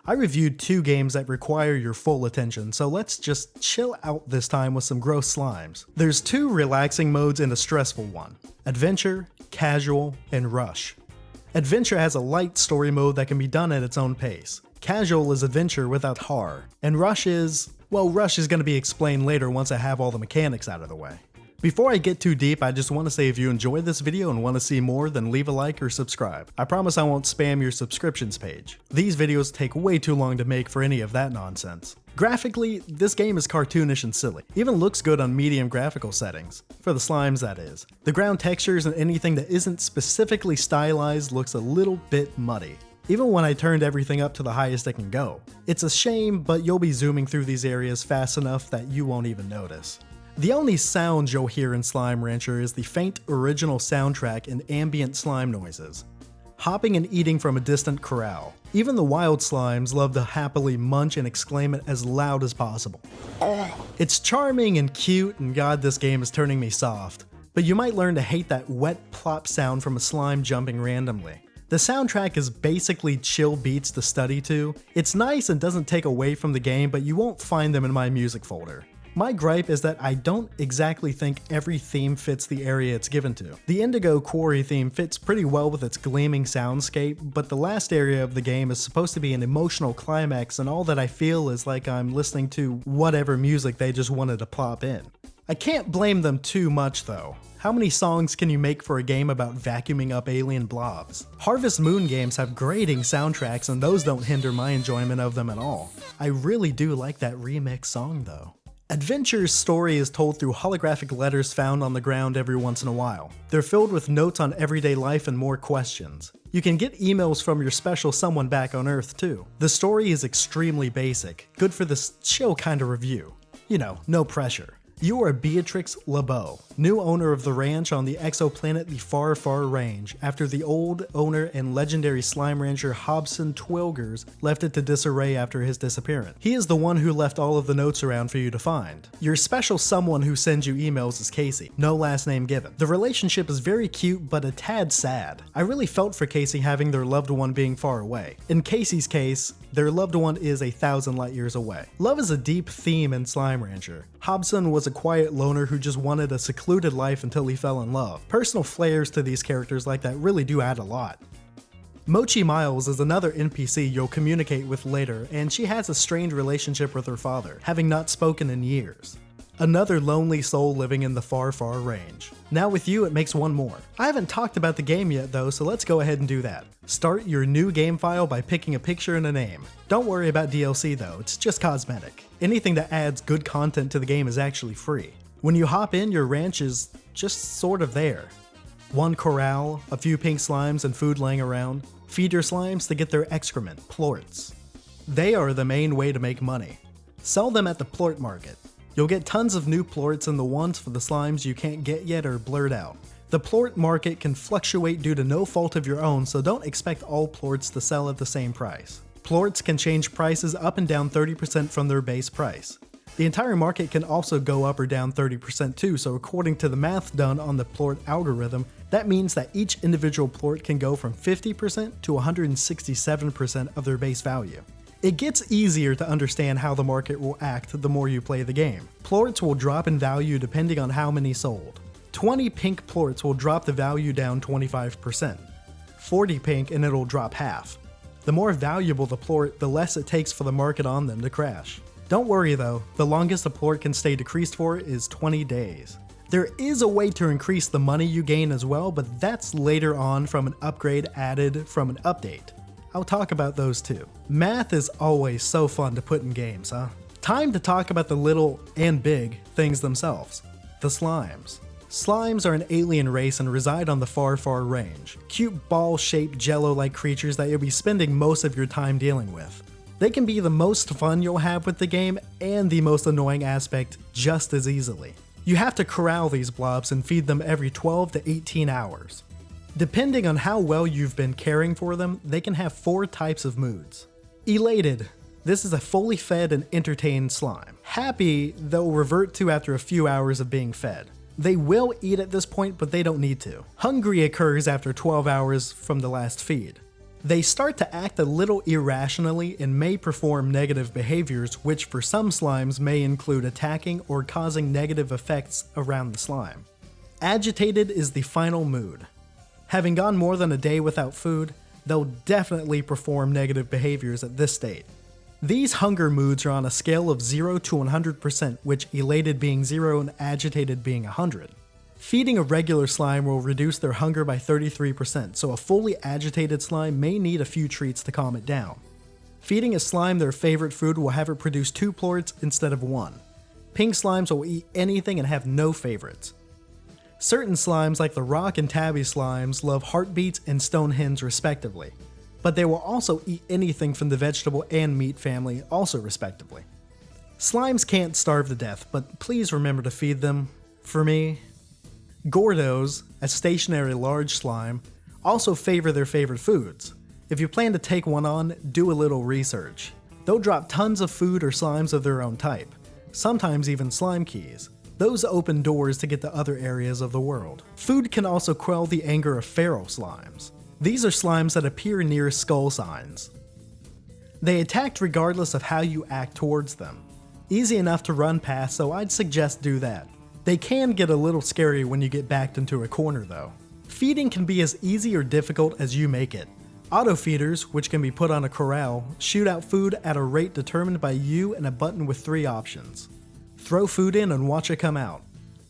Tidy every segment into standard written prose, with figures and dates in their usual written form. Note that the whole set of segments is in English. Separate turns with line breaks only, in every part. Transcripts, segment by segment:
I reviewed 2 games that require your full attention, so let's just chill out this time with some gross slimes. There's 2 relaxing modes and a stressful one: Adventure, Casual, and Rush. Adventure has a light story mode that can be done at its own pace. Casual is adventure without horror, and Rush is, well, Rush is going to be explained later once I have all the mechanics out of the way. Before I get too deep, I just want to say if you enjoyed this video and want to see more, then leave a like or subscribe. I promise I won't spam your subscriptions page. These videos take way too long to make for any of that nonsense. Graphically, this game is cartoonish and silly. Even looks good on medium graphical settings. For the slimes, that is. The ground textures and anything that isn't specifically stylized looks a little bit muddy, even when I turned everything up to the highest it can go. It's a shame, but you'll be zooming through these areas fast enough that you won't even notice. The only sounds you'll hear in Slime Rancher is the faint original soundtrack and ambient slime noises. Hopping and eating from a distant corral. Even the wild slimes love to happily munch and exclaim it as loud as possible. It's charming and cute, and god, this game is turning me soft. But you might learn to hate that wet plop sound from a slime jumping randomly. The soundtrack is basically chill beats to study to. It's nice and doesn't take away from the game, but you won't find them in my music folder. My gripe is that I don't exactly think every theme fits the area it's given to. The Indigo Quarry theme fits pretty well with its gleaming soundscape, but the last area of the game is supposed to be an emotional climax, and all that I feel is like I'm listening to whatever music they just wanted to plop in. I can't blame them too much though. How many songs can you make for a game about vacuuming up alien blobs? Harvest Moon games have grating soundtracks, and those don't hinder my enjoyment of them at all. I really do like that remix song though. Adventure's story is told through holographic letters found on the ground every once in a while. They're filled with notes on everyday life and more questions. You can get emails from your special someone back on Earth too. The story is extremely basic, good for this chill kind of review. You know, no pressure. You are Beatrix LeBeau, new owner of the ranch on the exoplanet the Far Far Range, after the old owner and legendary slime rancher Hobson Twilgers left it to disarray after his disappearance. He is the one who left all of the notes around for you to find. Your special someone who sends you emails is Casey, no last name given. The relationship is very cute but a tad sad. I really felt for Casey having their loved one being far away. In Casey's case, their loved one is 1,000 light years away. Love is a deep theme in Slime Rancher. Hobson was a quiet loner who just wanted a secluded life until he fell in love. Personal flares to these characters like that really do add a lot. Mochi Miles is another NPC you'll communicate with later, and she has a strained relationship with her father, having not spoken in years. Another lonely soul living in the Far Far Range. Now with you, it makes one more. I haven't talked about the game yet though, so let's go ahead and do that. Start your new game file by picking a picture and a name. Don't worry about DLC though, it's just cosmetic. Anything that adds good content to the game is actually free. When you hop in, your ranch is just sort of there. One corral, a few pink slimes and food laying around. Feed your slimes to get their excrement, plorts. They are the main way to make money. Sell them at the plort market. You'll get tons of new plorts, and the ones for the slimes you can't get yet are blurred out. The plort market can fluctuate due to no fault of your own, so don't expect all plorts to sell at the same price. Plorts can change prices up and down 30% from their base price. The entire market can also go up or down 30% too, so according to the math done on the plort algorithm, that means that each individual plort can go from 50% to 167% of their base value. It gets easier to understand how the market will act the more you play the game. Plorts will drop in value depending on how many sold. 20 pink plorts will drop the value down 25%. 40 pink and it'll drop half. The more valuable the plort, the less it takes for the market on them to crash. Don't worry though, the longest a plort can stay decreased for is 20 days. There is a way to increase the money you gain as well, but that's later on from an upgrade added from an update. I'll talk about those too. Math is always so fun to put in games, huh? Time to talk about the little and big things themselves. The slimes. Slimes are an alien race and reside on the Far Far Range. Cute ball-shaped jello-like creatures that you'll be spending most of your time dealing with. They can be the most fun you'll have with the game and the most annoying aspect just as easily. You have to corral these blobs and feed them every 12 to 18 hours. Depending on how well you've been caring for them, they can have 4 types of moods. Elated. This is a fully fed and entertained slime. Happy, they'll revert to after a few hours of being fed. They will eat at this point, but they don't need to. Hungry occurs after 12 hours from the last feed. They start to act a little irrationally and may perform negative behaviors, which for some slimes may include attacking or causing negative effects around the slime. Agitated is the final mood. Having gone more than a day without food, they'll definitely perform negative behaviors at this state. These hunger moods are on a scale of 0 to 100%, which elated being 0 and agitated being 100. Feeding a regular slime will reduce their hunger by 33%, so a fully agitated slime may need a few treats to calm it down. Feeding a slime their favorite food will have it produce 2 plorts instead of 1. Pink slimes will eat anything and have no favorites. Certain slimes like the rock and tabby slimes love heartbeats and stone hens respectively, but they will also eat anything from the vegetable and meat family also respectively. Slimes can't starve to death, but please remember to feed them. For me, Gordos, a stationary large slime, also favor their favorite foods. If you plan to take one on, do a little research. They'll drop tons of food or slimes of their own type, sometimes even slime keys. Those open doors to get to other areas of the world. Food can also quell the anger of feral slimes. These are slimes that appear near skull signs. They attack regardless of how you act towards them. Easy enough to run past, so I'd suggest do that. They can get a little scary when you get backed into a corner though. Feeding can be as easy or difficult as you make it. Auto feeders, which can be put on a corral, shoot out food at a rate determined by you and a button with 3 options. Throw food in and watch it come out.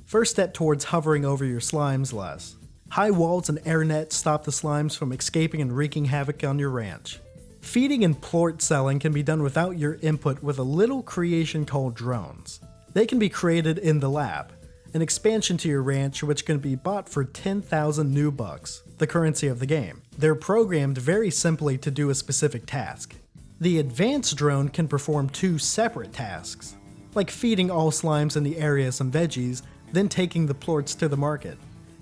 First step towards hovering over your slimes less. High walls and air nets stop the slimes from escaping and wreaking havoc on your ranch. Feeding and plort selling can be done without your input with a little creation called drones. They can be created in the lab. An expansion to your ranch which can be bought for 10,000 new bucks, the currency of the game. They're programmed very simply to do a specific task. The advanced drone can perform 2 separate tasks, like feeding all slimes in the area some veggies, then taking the plorts to the market.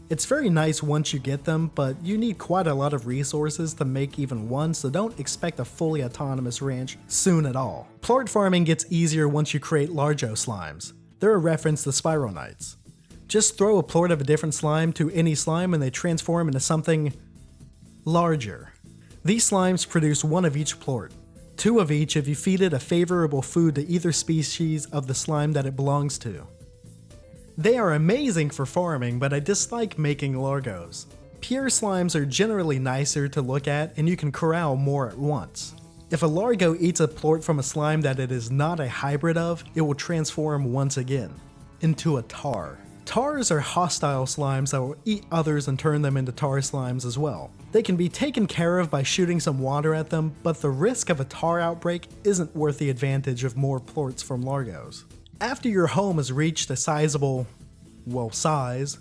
It's very nice once you get them, but you need quite a lot of resources to make even one, so don't expect a fully autonomous ranch soon at all. Plort farming gets easier once you create largo slimes. They're a reference to Spironites. Just throw a plort of a different slime to any slime and they transform into something larger. These slimes produce 1 of each plort, 2 of each if you feed it a favorable food to either species of the slime that it belongs to. They are amazing for farming, but I dislike making largos. Pure slimes are generally nicer to look at and you can corral more at once. If a largo eats a plort from a slime that it is not a hybrid of, it will transform once again into a tar. Tars are hostile slimes that will eat others and turn them into tar slimes as well. They can be taken care of by shooting some water at them, but the risk of a tar outbreak isn't worth the advantage of more plorts from largos. After your home has reached a sizable, size,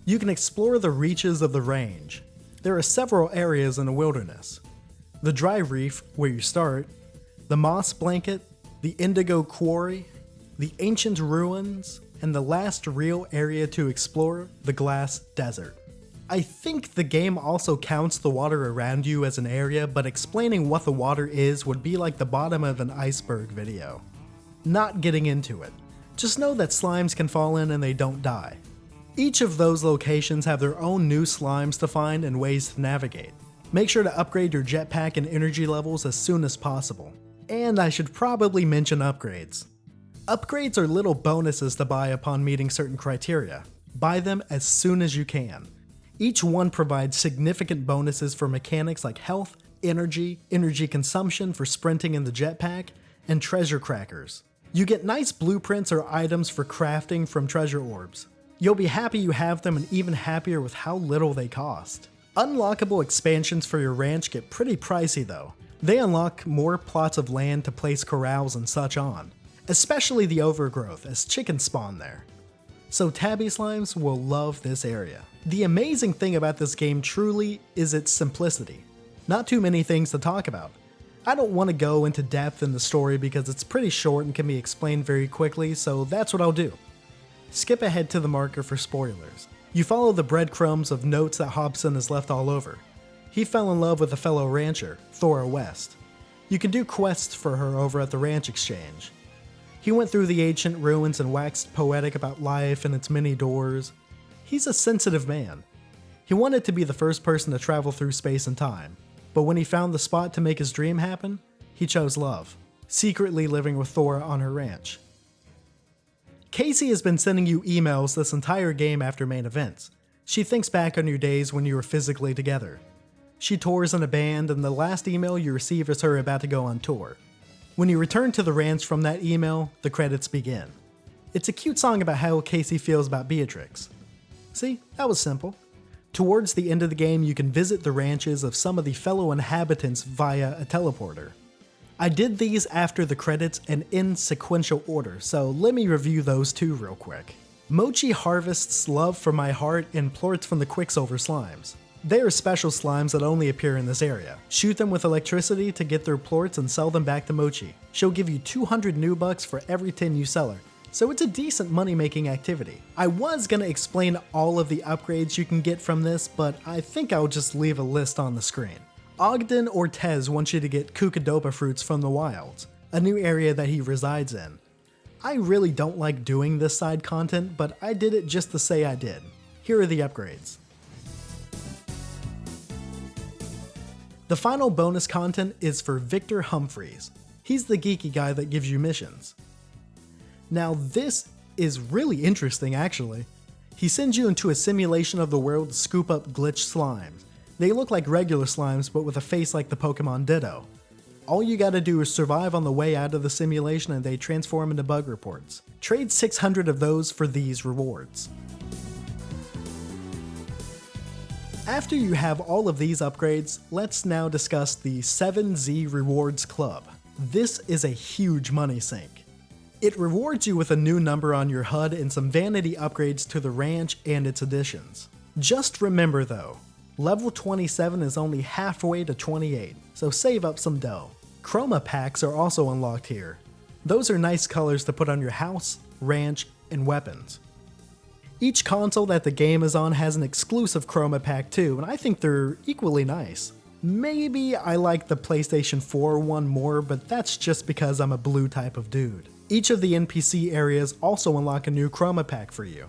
you can explore the reaches of the range. There are several areas in the wilderness. The dry reef, where you start, the moss blanket, the indigo quarry, the ancient ruins, and the last real area to explore, the glass desert. I think the game also counts the water around you as an area, but explaining what the water is would be like the bottom of an iceberg video. Not getting into it. Just know that slimes can fall in and they don't die. Each of those locations have their own new slimes to find and ways to navigate. Make sure to upgrade your jetpack and energy levels as soon as possible. And I should probably mention upgrades. Upgrades are little bonuses to buy upon meeting certain criteria. Buy them as soon as you can. Each one provides significant bonuses for mechanics like health, energy consumption for sprinting in the jetpack, and treasure crackers. You get nice blueprints or items for crafting from treasure orbs. You'll be happy you have them and even happier with how little they cost. Unlockable expansions for your ranch get pretty pricey though. They unlock more plots of land to place corrals and such on, especially the overgrowth as chickens spawn there. So tabby slimes will love this area. The amazing thing about this game truly is its simplicity. Not too many things to talk about. I don't want to go into depth in the story because it's pretty short and can be explained very quickly, so that's what I'll do. Skip ahead to the marker for spoilers. You follow the breadcrumbs of notes that Hobson has left all over. He fell in love with a fellow rancher, Thora West. You can do quests for her over at the ranch exchange. He went through the ancient ruins and waxed poetic about life and its many doors. He's a sensitive man. He wanted to be the first person to travel through space and time. But when he found the spot to make his dream happen, he chose love, secretly living with Thora on her ranch. Casey has been sending you emails this entire game after main events. She thinks back on your days when you were physically together. She tours in a band, and the last email you receive is her about to go on tour. When you return to the ranch from that email, the credits begin. It's a cute song about how Casey feels about Beatrix. See, that was simple. Towards the end of the game, you can visit the ranches of some of the fellow inhabitants via a teleporter. I did these after the credits and in sequential order, so let me review those two real quick. Mochi harvests love from my heart and plorts from the Quicksilver slimes. They are special slimes that only appear in this area. Shoot them with electricity to get their plorts and sell them back to Mochi. She'll give you 200 new bucks for every 10 you sell her, so it's a decent money-making activity. I was gonna explain all of the upgrades you can get from this, but I think I'll just leave a list on the screen. Ogden Ortez wants you to get Cucadoba fruits from the wilds, a new area that he resides in. I really don't like doing this side content, but I did it just to say I did. Here are the upgrades. The final bonus content is for Victor Humphreys. He's the geeky guy that gives you missions. Now this is really interesting actually. He sends you into a simulation of the world to scoop up glitch slimes. They look like regular slimes but with a face like the Pokemon Ditto. All you gotta do is survive on the way out of the simulation and they transform into bug reports. Trade 600 of those for these rewards. After you have all of these upgrades, let's now discuss the 7Z Rewards Club. This is a huge money sink. It rewards you with a new number on your HUD and some vanity upgrades to the ranch and its additions. Just remember though, level 27 is only halfway to 28, so save up some dough. Chroma packs are also unlocked here. Those are nice colors to put on your house, ranch, and weapons. Each console that the game is on has an exclusive chroma pack too, and I think they're equally nice. Maybe I like the PlayStation 4 one more, but that's just because I'm a blue type of dude. Each of the NPC areas also unlock a new chroma pack for you.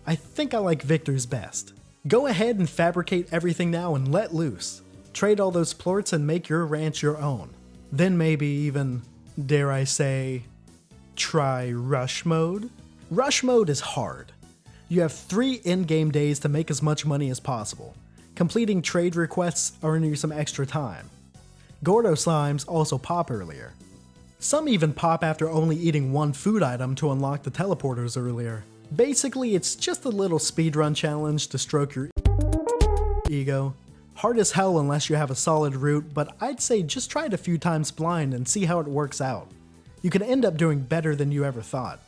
I think I like Victor's best. Go ahead and fabricate everything now and let loose. Trade all those plorts and make your ranch your own. Then maybe even, dare I say, try Rush Mode? Rush Mode is hard. You have 3 in-game days to make as much money as possible. Completing trade requests earn you some extra time. Gordo slimes also pop earlier. Some even pop after only eating one food item to unlock the teleporters earlier. Basically, it's just a little speedrun challenge to stroke your ego. Hard as hell unless you have a solid route, but I'd say just try it a few times blind and see how it works out. You can end up doing better than you ever thought.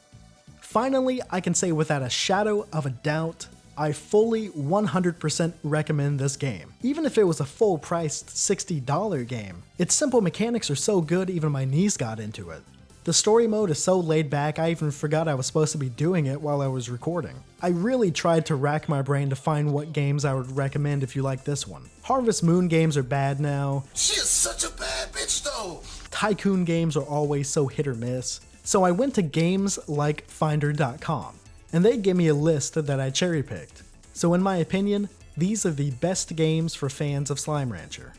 Finally, I can say without a shadow of a doubt, I fully 100% recommend this game. Even if it was a full-priced $60 game, its simple mechanics are so good even my niece got into it. The story mode is so laid back I even forgot I was supposed to be doing it while I was recording. I really tried to rack my brain to find what games I would recommend if you like this one. Harvest Moon games are bad now.
She is such a bad bitch though.
Tycoon games are always so hit or miss. So I went to GamesLikeFinder.com, and they gave me a list that I cherry-picked. So in my opinion, these are the best games for fans of Slime Rancher.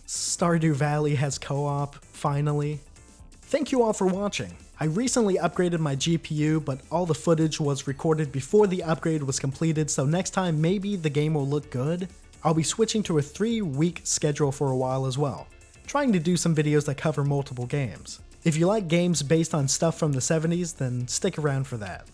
Stardew Valley has co-op, finally. Thank you all for watching. I recently upgraded my GPU, but all the footage was recorded before the upgrade was completed, so next time maybe the game will look good. I'll be switching to a 3-week schedule for a while as well, trying to do some videos that cover multiple games. If you like games based on stuff from the 70s, then stick around for that.